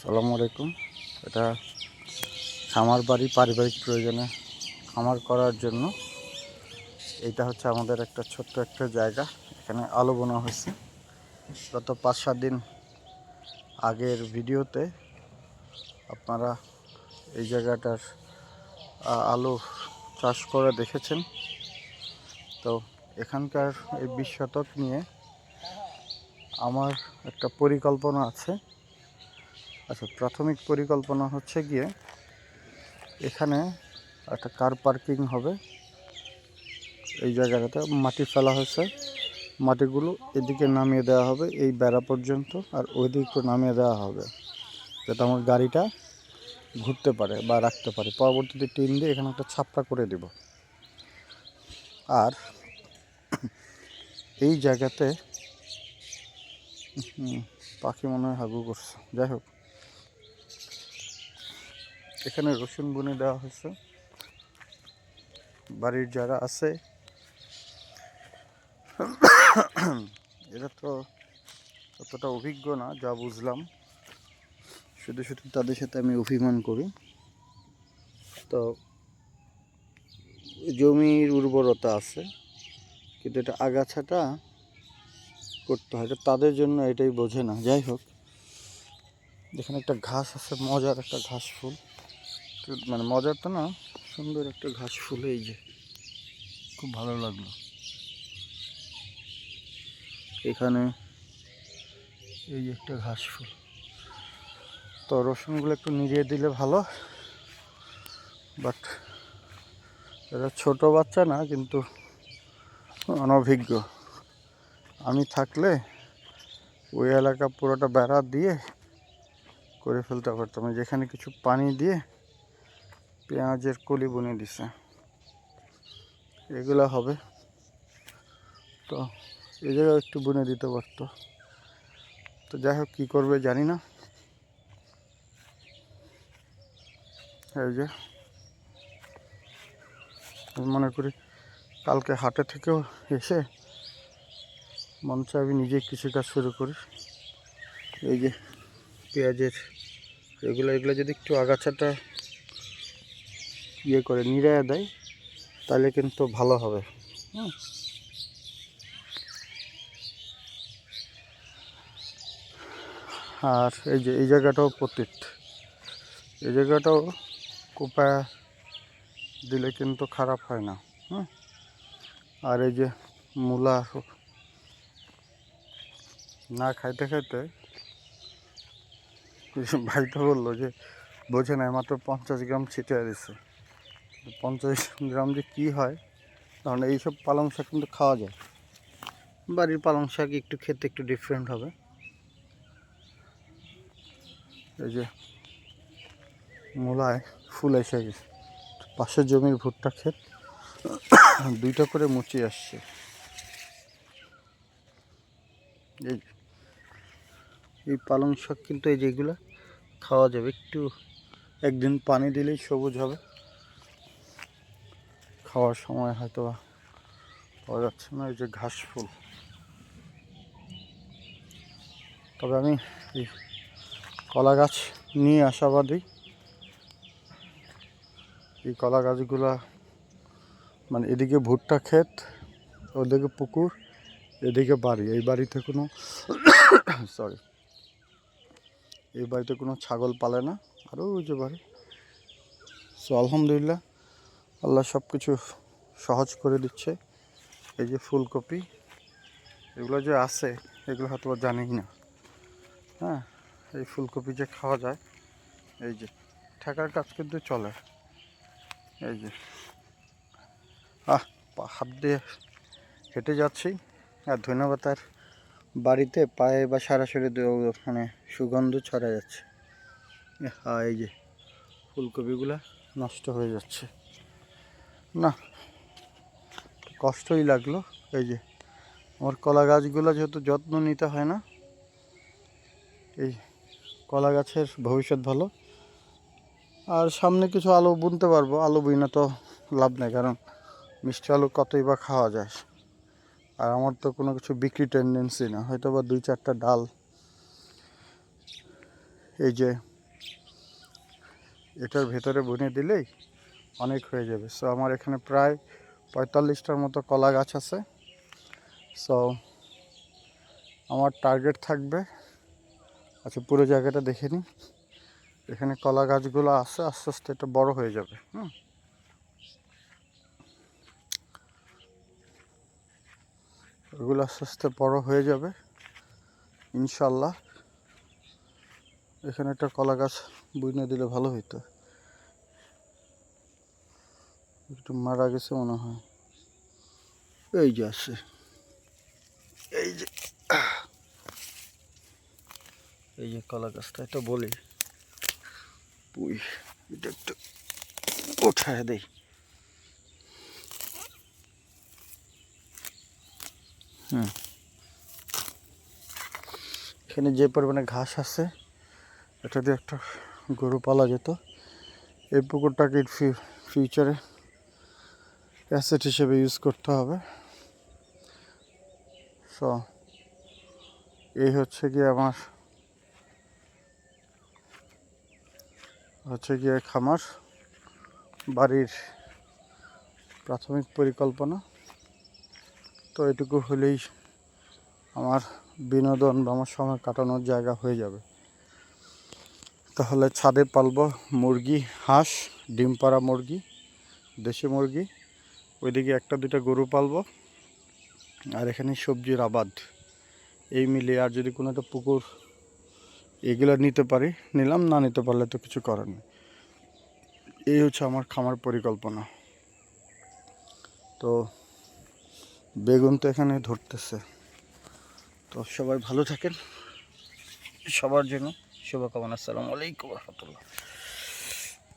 আসসালামু আলাইকুম। এটা খামার বাড়ি, পারিবারিক প্রয়োজনে খামার করার জন্য এইটা হচ্ছে আমাদের একটা ছোট্ট একটা জায়গা। এখানে আলু বোনা হয়েছে। গত 5-7 দিন আগের ভিডিওতে আপনারা এই জায়গাটার আলু চাষ করে দেখেছেন। তো এখানকার এই 20 শতক নিয়ে আমার একটা পরিকল্পনা আছে। আচ্ছা, প্রাথমিক পরিকল্পনা হচ্ছে গিয়ে এখানে একটা কার পার্কিং হবে। এই জায়গাটাতে মাটি ফেলা হয়েছে, মাটিগুলো এদিকে নামিয়ে দেওয়া হবে এই বেড়া পর্যন্ত, আর ওইদিকে নামিয়ে দেওয়া হবে যাতে আমার গাড়িটা ঘুরতে পারে বা রাখতে পারে। পরবর্তীতে টিন দিয়ে এখানে একটা ছাপড়া করে দেব। আর এই জায়গাতে পাখি মনে হয় হাগু করছে, যাই হোক, এখানে রসুন বুনে দেওয়া হয়েছে। বাড়ির যারা আছে এরা তো অতটা অভিজ্ঞ না, যা বুঝলাম, শুধু শুধু তাদের সাথে আমি অভিমান করি। তো জমির উর্বরতা আছে, কিন্তু এটা আগাছাটা করতে হয়, এটা তাদের জন্য এটাই বোঝে না। যাই হোক, এখানে একটা ঘাস আছে, মজার একটা ঘাস ফুল, মানে মজার তো না, সুন্দর একটা ঘাস ফুল। এই যে খুব ভালো লাগলো। এখানে এই যে একটা ঘাস ফুল। তো রসুনগুলো একটু নিড়িয়ে দিলে ভালো, বাট এরা ছোট বাচ্চা না, কিন্তু অনভিজ্ঞ। আমি থাকলে ওই এলাকা পুরোটা বেড়া দিয়ে করে ফেলতে পারতাম। যেখানে কিছু পানি দিয়ে পেঁয়াজের কলি বুনে দিছে, এগুলো হবে। তো এই জায়গায় একটু বুনে দিতে পারতো। তো যাই হোক, কী করবে জানি না। এই যে মনে করি কালকে হাটে থেকেও এসে মন চায় আমি নিজেই কৃষিকাজ শুরু করি। এই যে পেঁয়াজের এগুলো যদি একটু আগাছাটা করে নিড়াইয়া দেয় তাহলে কিন্তু ভালো হবে। আর এই যে এই জায়গাটাও পতিত, এই জায়গাটাও কোপা দিলে কিন্তু খারাপ হয় না। আর এই যে মূলা না খাইতে খাইতে ভাই তো বললো যে বোঝে না, মাত্র 50 গ্রাম ছিটিয়ে দিচ্ছে। 50 গ্রাম যে কী হয়, কারণ এইসব পালং শাক কিন্তু খাওয়া যায়। বাড়ির পালং শাক একটু খেতে একটু ডিফারেন্ট হবে। এই যে মূলায় ফুল এসে গেছে। পাশের জমির ভুট্টা ক্ষেত, 2টা করে মুচি আসছে। এই পালং শাক কিন্তু এই যেগুলো খাওয়া যাবে, একটু একদিন পানি দিলেই সবুজ হবে। খাওয়ার সময় হয়তো পাওয়া যাচ্ছে না। এই যে ঘাস ফুল। তবে আমি এই কলা গাছ নিয়ে আশাবাদী। এই কলা গাছগুলা মানে এদিকে ভুট্টা ক্ষেত, ওদিকে পুকুর, এদিকে বাড়ি। এই বাড়িতে কোনো সরি, এই বাড়িতে কোনো ছাগল পালে না। আরও ওই যে বাড়ি। সো আলহামদুলিল্লাহ, আল্লাহ সব কিছু সহজ করে দিচ্ছে। এই যে ফুলকপি, এগুলো যে আছে এগুলো হয়তো জানি না। হ্যাঁ, এই ফুলকপি যে খাওয়া যায়, এই যে ঠেকার কাজ কিন্তু চলে। এই যে হাত দিয়ে হেঁটে যাচ্ছি, আর ধন্যবাদার বাড়িতে পায়ে বা সরাসরি মানে সুগন্ধ ছড়া যাচ্ছে। এই যে ফুলকপিগুলো নষ্ট হয়ে যাচ্ছে না, কষ্টই লাগলো। এই যে আমার কলা গাছগুলো যেহেতু যত্ন নিতে হয় না, এই কলা গাছের ভবিষ্যৎ ভালো। আর সামনে কিছু আলু বুনতে পারবো। আলু বুনা তো লাভ নেই, কারণ মিষ্টি আলু কতই বা খাওয়া যায়। আর আমার তো কোনো কিছু বিক্রি টেন্ডেন্সি না, হয়তো বা 2-4টা ডাল। এই যে এটার ভেতরে বুনে দিলেই অনেক হয়ে যাবে। সো আমার এখানে প্রায় 45টার মতো কলা গাছ আছে। সো আমার টার্গেট থাকবে, আচ্ছা পুরো জায়গাটা দেখে নিই। এখানে কলা গাছগুলো আছে, আস্তে আস্তে এটা বড় হয়ে যাবে। এগুলো আস্তে আস্তে বড় হয়ে যাবে ইনশাল্লাহ। এখানে একটা কলা গাছ বুনে দিলে ভালো হইতো, একটু মারা গেছে মনে হয়। এই যে আছে, এই যে এই যে কলা গাছটা, এটা বলি পুই, এটা একটু উঠায় দেই। এখানে যে পরিমাণে ঘাস আছে এটা দিয়ে একটা গরু পালা যেত। এই পুকুরটাকে ফিউচারে অ্যাসেট হিসেবে ইউজ করতে হবে। সো এই হচ্ছে গিয়ে আমার খামার বাড়ির প্রাথমিক পরিকল্পনা। তো এটুকু হলেই আমার বিনোদন বা আমার সময় কাটানোর জায়গা হয়ে যাবে। তাহলে ছাদে পালবো মুরগি, হাঁস, ডিম পাড়া মুরগি, দেশি মুরগি, ওইদিকে একটা দুটা গরু পালবো, আর এখানে সবজির আবাদ, এই মিলিয়ে। আর যদি কোনো একটা পুকুর এগুলো নিতে পারি নিলাম, না নিতে পারলে তো কিছু করার নেই। এই হচ্ছে আমার খামার পরিকল্পনা। তো বেগুন তো এখানে ধরতেছে। তো সবাই ভালো থাকেন, সবার জন্য শুভকামনা। আসসালামু আলাইকুম রহমতুল্লাহ।